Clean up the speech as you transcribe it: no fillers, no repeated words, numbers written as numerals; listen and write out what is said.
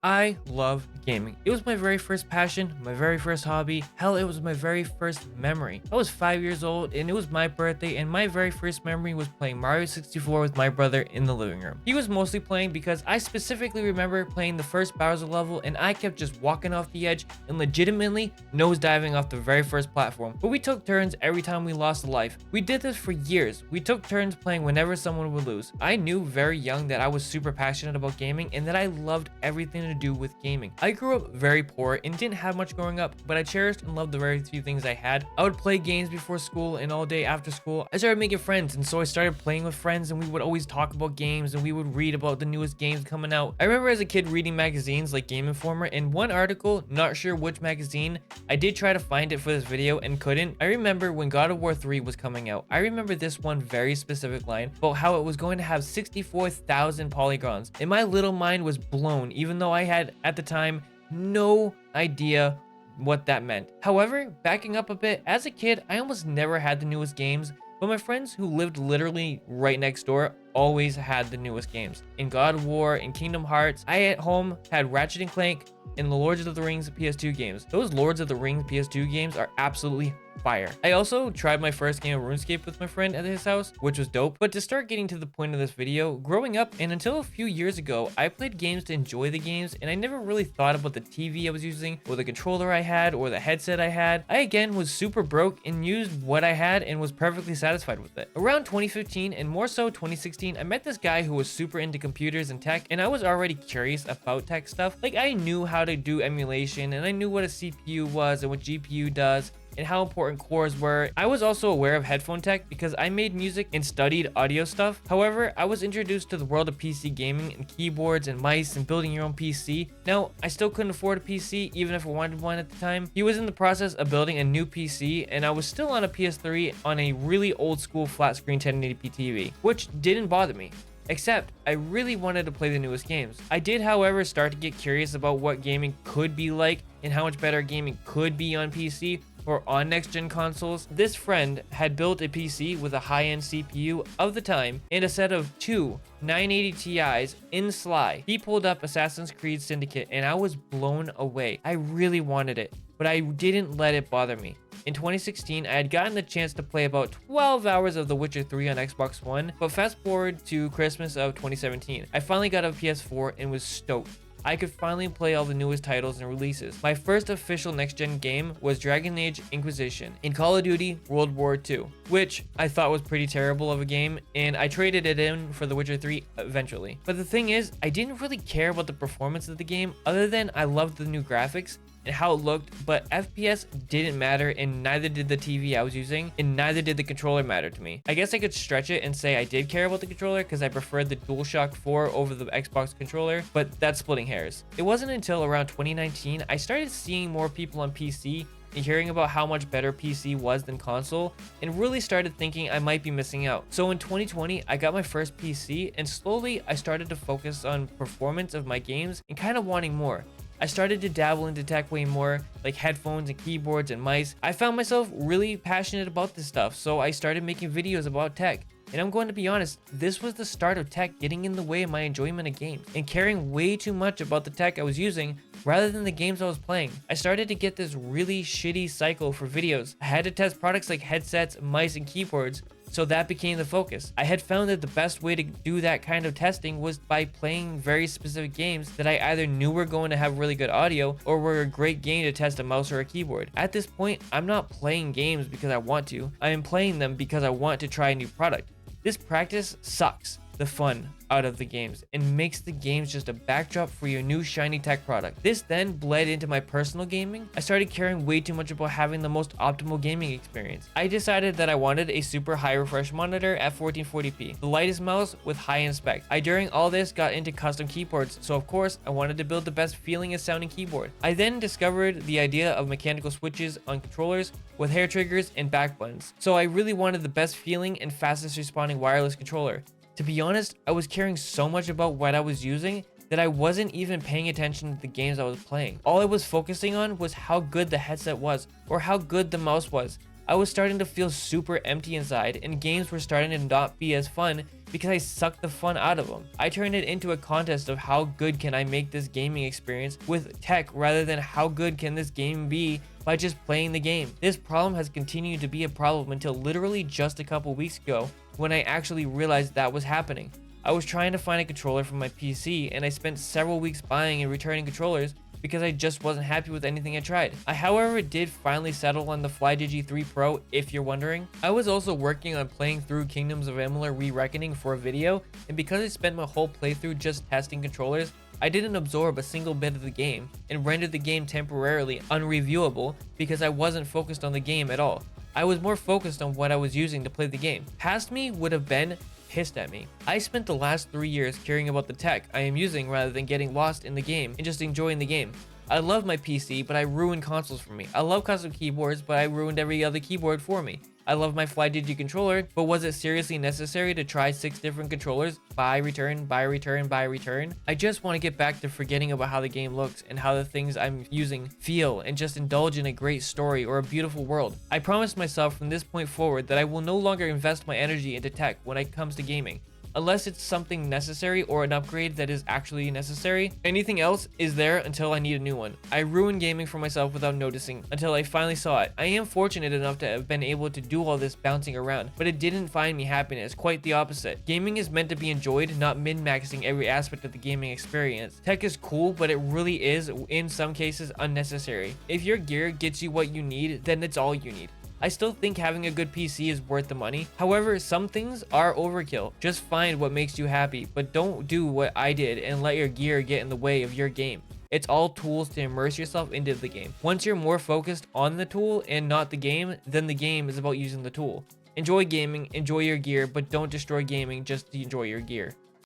I love gaming. It was my very first passion, my very first hobby. Hell, it was my very first memory. I was 5 years old and it was my birthday, and my very first memory was playing Mario 64 with my brother in the living room. He was mostly playing because I specifically remember playing the first Bowser level and I kept just walking off the edge and legitimately nosediving off the very first platform. But we took turns every time we lost a life. We did this for years. We took turns playing whenever someone would lose. I knew very young that I was super passionate about gaming and that I loved everything to do with gaming. I grew up very poor and didn't have much growing up, but I cherished and loved the very few things I had. I would play games before school and all day after school. I started making friends, and so I started playing with friends, and we would always talk about games and we would read about the newest games coming out. I remember as a kid reading magazines like Game Informer, and one article, not sure which magazine, I did try to find it for this video and couldn't. I remember when God of War 3 was coming out. I remember this one very specific line about how it was going to have 64,000 polygons, and my little mind was blown, even though I had at the time no idea what that meant. However, backing up a bit, as a kid, I almost never had the newest games, but my friends who lived literally right next door always had the newest games. In God of War, in Kingdom Hearts, I at home had Ratchet and Clank and the Lords of the Rings PS2 games. Those Lords of the Rings PS2 games are absolutely fire. I also tried my first game of RuneScape with my friend at his house, which was dope. But to start getting to the point of this video, growing up and until a few years ago, I played games to enjoy the games, and I never really thought about the TV I was using or the controller I had or the headset I had. I again was super broke and used what I had and was perfectly satisfied with it. Around 2015 and more so 2016, I met this guy who was super into computers and tech, and I was already curious about tech stuff. Like, I knew how to do emulation, and I knew what a CPU was and what GPU does and how important cores were. I was also aware of headphone tech because I made music and studied audio stuff. However, I was introduced to the world of PC gaming and keyboards and mice and building your own PC. Now, I still couldn't afford a PC even if I wanted one at the time. He was in the process of building a new PC, and I was still on a PS3 on a really old school flat screen 1080p TV, which didn't bother me. Except, I really wanted to play the newest games. I did, however, start to get curious about what gaming could be like and how much better gaming could be on PC or on next-gen consoles. This friend had built a PC with a high-end CPU of the time and a set of two 980 Ti's in Sly. He pulled up Assassin's Creed Syndicate and I was blown away. I really wanted it, but I didn't let it bother me. In 2016, I had gotten the chance to play about 12 hours of The Witcher 3 on Xbox One, but fast forward to Christmas of 2017, I finally got a PS4 and was stoked. I could finally play all the newest titles and releases. My first official next-gen game was Dragon Age Inquisition in Call of Duty World War II, which I thought was pretty terrible of a game, and I traded it in for The Witcher 3 eventually. But the thing is, I didn't really care about the performance of the game other than I loved the new graphics and how it looked, but FPS didn't matter, and neither did the TV I was using, and neither did the controller matter to me. I guess I could stretch it and say I did care about the controller because I preferred the DualShock 4 over the Xbox controller, but that's splitting hairs. It wasn't until around 2019 I started seeing more people on PC and hearing about how much better PC was than console, and really started thinking I might be missing out. So in 2020, I got my first PC, and slowly I started to focus on performance of my games and kind of wanting more. I started to dabble into tech way more, like headphones and keyboards and mice. I found myself really passionate about this stuff, so I started making videos about tech. And I'm going to be honest, this was the start of tech getting in the way of my enjoyment of games and caring way too much about the tech I was using rather than the games I was playing. I started to get this really shitty cycle for videos. I had to test products like headsets, mice, and keyboards, so that became the focus. I had found that the best way to do that kind of testing was by playing very specific games that I either knew were going to have really good audio or were a great game to test a mouse or a keyboard. At this point, I'm not playing games because I want to. I am playing them because I want to try a new product. This practice sucks the fun out of the games and makes the games just a backdrop for your new shiny tech product. This then bled into my personal gaming. I started caring way too much about having the most optimal gaming experience. I decided that I wanted a super high refresh monitor at 1440p, the lightest mouse with high-end specs. I during all this got into custom keyboards, so of course I wanted to build the best feeling and sounding keyboard. I then discovered the idea of mechanical switches on controllers with hair triggers and back buttons, so I really wanted the best feeling and fastest responding wireless controller. To be honest, I was caring so much about what I was using that I wasn't even paying attention to the games I was playing. All I was focusing on was how good the headset was or how good the mouse was. I was starting to feel super empty inside, and games were starting to not be as fun because I sucked the fun out of them. I turned it into a contest of how good can I make this gaming experience with tech rather than how good can this game be by just playing the game. This problem has continued to be a problem until literally just a couple weeks ago when I actually realized that was happening. I was trying to find a controller for my PC, and I spent several weeks buying and returning controllers because I just wasn't happy with anything I tried. I, however, did finally settle on the FlyDigi 3 Pro, if you're wondering. I was also working on playing through Kingdoms of Amalur Re-Reckoning for a video, and because I spent my whole playthrough just testing controllers, I didn't absorb a single bit of the game and rendered the game temporarily unreviewable because I wasn't focused on the game at all. I was more focused on what I was using to play the game. Past me would have been pissed at me. I spent the last 3 years caring about the tech I am using rather than getting lost in the game and just enjoying the game. I love my PC, but I ruined consoles for me. I love custom keyboards, but I ruined every other keyboard for me. I love my FlyDigi controller, but was it seriously necessary to try 6 different controllers? Buy, return, buy, return, buy, return. I just want to get back to forgetting about how the game looks and how the things I'm using feel and just indulge in a great story or a beautiful world. I promised myself from this point forward that I will no longer invest my energy into tech when it comes to gaming, unless it's something necessary or an upgrade that is actually necessary. Anything else is there until I need a new one. I ruined gaming for myself without noticing until I finally saw it. I am fortunate enough to have been able to do all this bouncing around, but it didn't find me happiness, quite the opposite. Gaming is meant to be enjoyed, not min-maxing every aspect of the gaming experience. Tech is cool, but it really is, in some cases, unnecessary. If your gear gets you what you need, then it's all you need. I still think having a good PC is worth the money. However, some things are overkill. Just find what makes you happy, but don't do what I did and let your gear get in the way of your game. It's all tools to immerse yourself into the game. Once you're more focused on the tool and not the game, then the game is about using the tool. Enjoy gaming, enjoy your gear, but don't destroy gaming just to enjoy your gear.